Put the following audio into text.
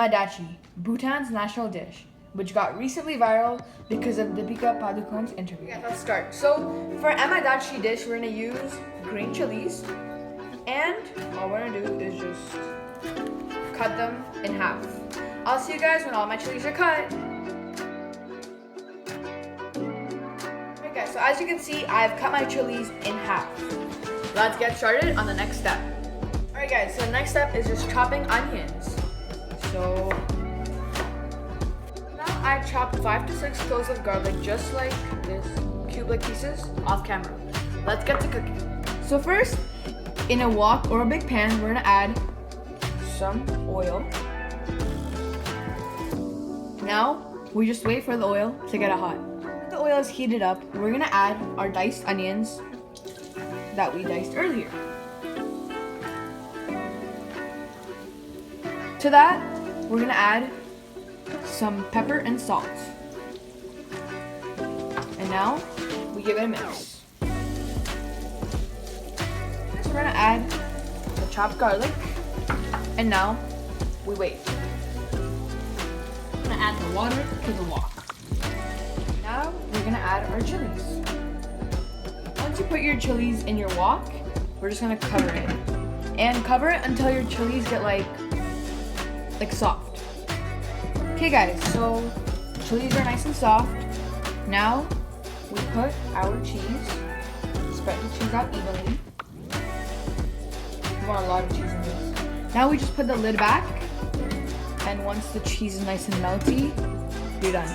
Ema Datshi, Bhutan's national dish, which got recently viral because of Deepika Padukone's interview. Yeah, let's start. So for Ema Datshi dish, we're gonna use green chilies, and all we're gonna do is just cut them in half. I'll see you guys when all my chilies are cut. Okay guys, so as you can see, I've cut my chilies in half. Let's get started on the next step. Alright guys, so the next step is just chopping onions. So now I chopped 5 to 6 cloves of garlic just like this, cube-like pieces, off camera. Let's get to cooking. So first, in a wok or a big pan, we're gonna add some oil. Now, we just wait for the oil to get hot. When the oil is heated up, we're gonna add our diced onions that we diced earlier. To that, we're gonna add some pepper and salt. And now, we give it a mix. Next, we're gonna add the chopped garlic. And now, we wait. I'm gonna add the water to the wok. Now, we're gonna add our chilies. Once you put your chilies in your wok, we're just gonna cover it. And cover it until your chilies get like soft. Okay guys, so chilies are nice and soft. Now we put our cheese, spread the cheese out evenly. We want a lot of cheese in this. Now we just put the lid back, and once the cheese is nice and melty, you're done.